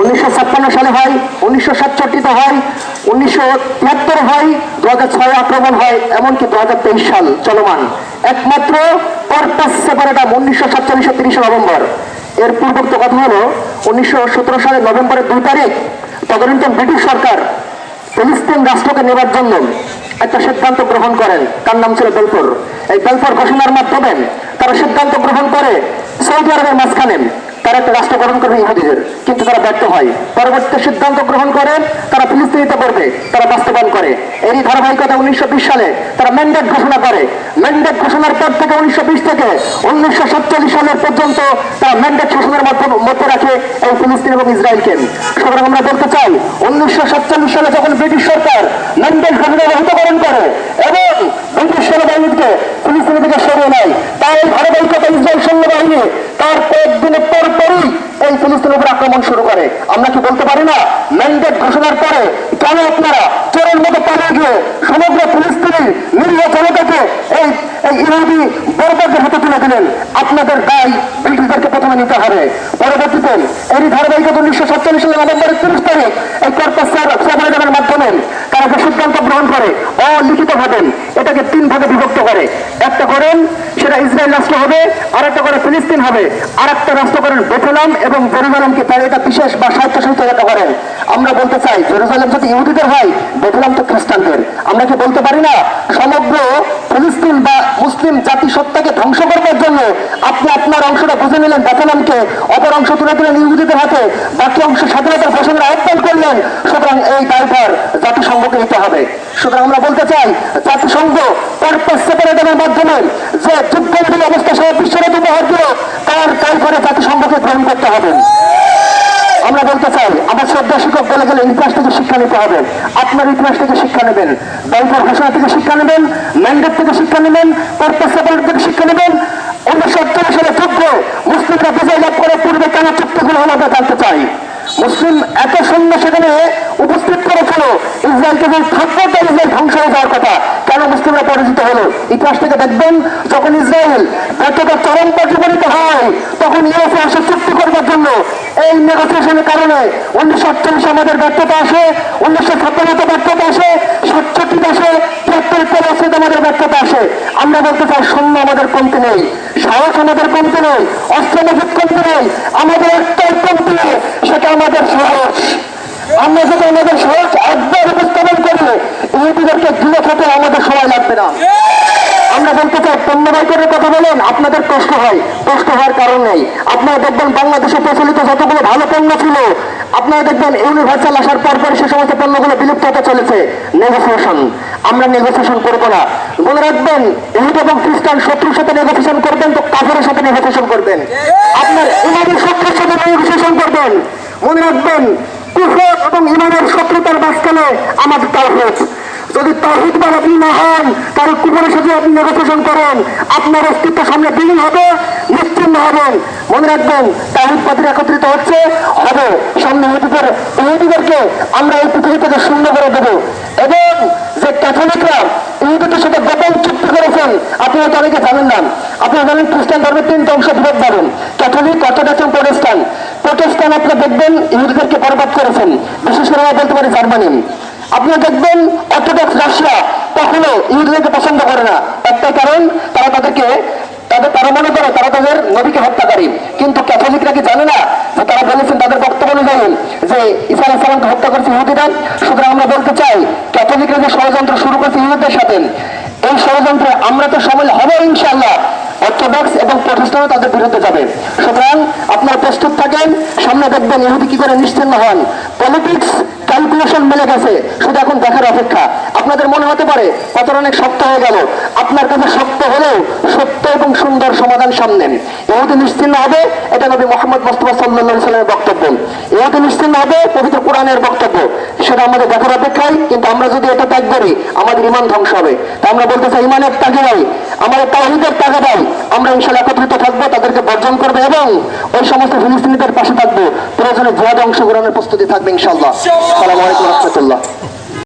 1956 সালে হয়, 1967 হয়, 1973 হয়, 2006 আক্রমণ হয়, এমনকি 2023 সাল চলমান। একমাত্র পারপাস সেপারেটাম 1947 30 নভেম্বর। এর পূর্বোক্ত কথা হলো 1917 সালের নভেম্বরের 2 তারিখ তদানীন্তন ব্রিটিশ সরকার ফিলিস্তিন রাষ্ট্রকে নেবার জন্য একটা সিদ্ধান্ত গ্রহণ করেন, তার নাম ছিল বেলফোর। এই বেলফোর ঘোষণার মাধ্যমে তারা সিদ্ধান্ত গ্রহণ করে সৌদি আরবের মাঝখানে তারা একটা রাষ্ট্র গঠন করবে ইহুদিদের, কিন্তু তারা ব্যর্থ হয়। পরবর্তী সিদ্ধান্ত গ্রহণ করে তারা ফিলিস্তিনিতে করবে, তারা বাস্তবায়ন করে। এরই ধারাবাহিকতা 1920 সালে তারা ম্যান্ডেট ঘোষণা করে। ম্যান্ডেট ঘোষণার পর থেকে 1920 থেকে 1947 সালের পর্যন্ত তারা ম্যান্ডেট শাসনের মধ্যে রাখে এই ফিলিস্তিন এবং ইসরায়েলকে। সুতরাং আমরা বলতে চাই 1947 সালে যখন ব্রিটিশ সরকার ম্যান্ডেট ঘোষণা রহিতকরণ করে এবং ব্রিটিশ সেনাবাহিনীকে ফিলিস্তিনি থেকে সরিয়ে নেয়, তাই ধারাবাহিকতা ইসরায়েল সৈন্যবাহিনী তার কয়েকদিনের পরপরই এই ফিলিস্তিনের উপর আক্রমণ শুরু করে। আমরা কি বলতে পারি না ম্যান্ডেট ঘোষণার পরে কেন আপনারা চোরের মতো পালিয়ে গিয়ে সমগ্র ফিলিস্তিনি নিরীহ জনতাকে এই ইহুদি বর্বরদের হাতে তুলে দিলেন? আপনাদের দায় ব্রিটিশদেরকে প্রথমে নিতে হবে। পরবর্তীতে এরই ধারাবাহিকতা 1947 সালের নভেম্বরের 30 তারিখ এই পারপাস সেপারেটামের মাধ্যমে তারা যে সিদ্ধান্ত গ্রহণ করে অলিখিত ভাবে এটাকে 3 ভাগে বিভক্ত করে। একটা করেন সেটা ইসরায়েল রাষ্ট্র হবে, আর একটা করে ফিলিস্তিন হবে, আর একটা রাষ্ট্র করেন বেথলেহেম এবং জেরুজালেমকে তারা এটা বিশেষ বা স্বায়ত্তশাসিত এলাকা করেন। আমরা বলতে চাই জেরুজালেম যদি ইহুদিদের হয়, বেথলেহেম তো খ্রিস্টানদের। আমরা কি বলতে পারি না সমগ্র ফিলিস্তিন বা মুসলিম জাতিসত্তাকে ধ্বংস করবার জন্য আপনি আপনার অংশটা বুঝে নিলেন বেথলেহেমকে, অপর অংশ তুলে দিলেন ইহুদিদের হাতে, বাকি অংশ স্বাধীনতার ঘোষণার আহ্বান করলেন। সুতরাং এই দায়ভার জাতিসংঘকে নিতে হবে। সুতরাং আমরা বলতে চাই জাতিসংঘ পারপাস সেপারেটামের মাধ্যমে যে যুদ্ধবিরোধী অবস্থা সারা বিশ্বের উপহার দিল তার দায়ভারে জাতিসংঘকে গ্রহণ করতে হবে। আমরা বলতে চাই আমার শ্রদ্ধা শিক্ষক বলে গেলে ইতিহাস থেকে শিক্ষা নিতে হবে। আপনার ইতিহাস থেকে শিক্ষা নেবেন, বেলফোর ঘোষণা থেকে শিক্ষা নেবেন, ম্যান্ডেট থেকে শিক্ষা নেবেন, পারপাস সেপারেটাম থেকে শিক্ষা নেবেন। 1948 সালে যুদ্ধ মুসলিমরা বিজয় লাভ করে পূর্বে কেন চুক্তিগুলো হলো আমরা জানতে চাই। মুসলিম এত সৈন্য সেখানে উপস্থিত করেছিল, ইসরায়েলকে যদি থাকতো তাই ইসরায়েল ধ্বংস হয়ে যাওয়ার কথা, কেন মুসলিমরা পরাজিত হলো? ইতিহাস থেকে দেখবেন যখন ইসরায়েল ব্যর্থতার চরম পর্যায়ে হয় তখন ইউএসএ আসে চুক্তি করবার জন্য। এই নেগোসিয়েশনের কারণে 1948 আমাদের ব্যর্থতা আসে, 1957 ব্যর্থতা আসে, 67 আসে, 73 আমাদের ব্যর্থতা আসে। আমরা বলতে চাই সৈন্য আমাদের কমতে নেই, সাহস আমাদের কমতে নেই, অস্ত্র মজুদ কমতে নেই, আমাদের একটাই কমতে নেই, সেটা আমাদের সাহস। আমরা যদি আমাদের সাহস একবার উপস্থাপন করি ইহুদিদেরকে দূরে থাকতে আমাদের সময় লাগবে না। আমরা বলতে চাই পণ্যবাহী করে কথা বলেন, আপনাদের কষ্ট হয়, কষ্ট হওয়ার কারণ নেই। আপনারা দেখবেন বাংলাদেশে প্রচলিত যতগুলো ভালো পণ্য ছিল আপনারা দেখবেন ইউনিভার্সাল আসার পর সে সমস্ত পণ্যগুলো বিলুপ্ত হতে চলেছে। নেগোসিয়েশন, আমরা নেগোসিয়েশন করবো না। মনে রাখবেন ইহুদি এবং খ্রিস্টান শত্রুর সাথে নেগোসিয়েশন করবেন তো কাফেরের সাথে নেগোসিয়েশন করবেন, আপনার ইমানের শত্রুর সাথে নেগোসিয়েশন করবেন। মনে রাখবেন কুফর এবং ইমানের শত্রুতার মাঝখানে আমাদের তাওহীদ। যদি তাওহীদ বা আপনি না হন তাহলে কুফরের সাথে আপনি নেগোসিয়েশন করেন, আপনার অস্তিত্ব সামনে বিলীন হবে, নিশ্চিন্ন হবেন। মনে রাখবেন তাওহীদবাদীরা একত্রিত হচ্ছে হবে, সামনে ইহুদিদেরকে আমরা এই পৃথিবী থেকে শূন্য করে দেবো। এবং যে ক্যাথলিকরা ইহুদিদের সাথে গোপন চুক্তি করেছেন আপনারা তো অনেকে জানেন না। আপনারা জানেন খ্রিস্টান ধর্মের 3টা অংশ বিভেদ পাবেন, ক্যাথলিক, অর্থোডক্স এবং প্রোটেস্ট্যান্ট। প্রোটেস্ট্যান্ট আপনারা দেখবেন ইহুদিদেরকে বরবাদ করেছেন, বিশেষ করে আমরা বলতে পারি জার্মানি। আপনারা দেখবেন অর্থোডক্স রাশিয়া কখনো ইহুদিদেরকে পছন্দ করে না, একটাই কারণ তারা মনে করে তারা তাদের নবীকে হত্যাকারী। কিন্তু ক্যাথলিকরা কি জানে না যে তারা বলেছেন তাদের বক্তব্য অনুযায়ী যে ঈসা আলাইহিস সালামকে হত্যা করেছে ইহুদিরা? সুতরাং আমরা বলতে চাই ক্যাথলিকরা যে ষড়যন্ত্র শুরু করেছে ইহুদিদের সাথে, এই ষড়যন্ত্রে আমরা তো সামিল হবো ইনশাআল্লাহ। অর্থোডক্স এবং প্রতিষ্ঠানও তাদের বিরুদ্ধে যাবে। সুতরাং আপনারা প্রস্তুত থাকেন, সামনে দেখবেন ইহুদি কি করে নিশ্চিন্ন হন। পলিটিক্স ক্যালকুলেশন মিলে গেছে, শুধু এখন দেখার অপেক্ষা। আপনাদের মনে হতে পারে কথাটা অনেক শক্ত হয়ে গেল, আপনার কাছে শক্ত হলেও সত্য এবং সুন্দর সমাধান সামনে। ইহুদি নিশ্চিন্ন হবে, এটা নবী মুহাম্মদ মুস্তাফা সাল্লাল্লাহু আলাইহি ওয়াসাল্লামের বক্তব্য। ইহুদি নিশ্চিন্ন হবে পবিত্র কোরআনের বক্তব্য, সেটা আমাদের দেখার অপেক্ষায়। কিন্তু আমরা যদি এটা ত্যাগ করি আমাদের ঈমান ধ্বংস হবে। তা আমরা বলতে চাই ঈমানের তাগিদ নাই, আমাদের তাওহীদের তাগিদ নাই। আমরা ইনশাআল্লাহ একত্রিত থাকবো, তাদেরকে বর্জন করবো এবং ওই সমস্ত ফিলিস্তিনিদের পাশে থাকবো। প্রয়োজনে জিহাদে অংশগ্রহণের প্রস্তুতি থাকবে ইনশাআল্লাহ। আসসালামু আলাইকুম ওয়া রাহমাতুল্লাহ।